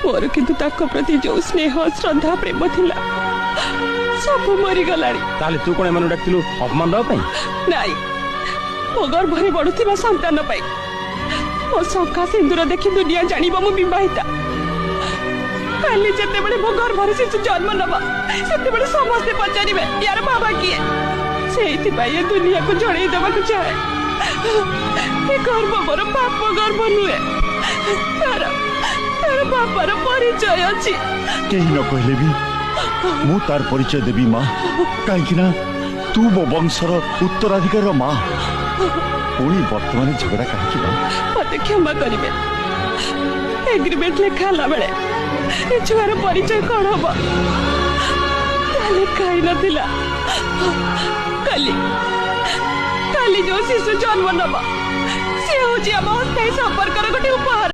मोर किंतु ताको प्रति जो स्नेह श्रद्धा प्रेम थिला सब मरी गलानी। ताले तू कोन एमन डाकतिलु अपमान दवा पई? नाही मो गर्भरे बढुथिबा संतान पई मो शंका सिंदूर देखि दुनिया जानिबा मु विवाहिता। काली जते बड़े मो गर्भरे शिशु जन्म नबा सेते बड़े समस्त पचारिबे यार बाबा किए सेति पई ये दुनिया को जणै देबा को चाहे। ए गर्भ मोर बाप गर्भ नुए तार तार बापार परिचय अछि। केही न कहले भी मु तार परिचय देबी माँ कहीं ना तू मो वंशर उत्तराधिकार माँ पुणी वर्तमान झगड़ा कहीं मत क्षमा करेंगे। एग्रीमेंट लिखा बेले छुआर परिचय कौन हम कहीं नथिला काली काली जो शिशु जन्म नब सी हूँ आम अस्थायी संपर्क गोटे उपहार।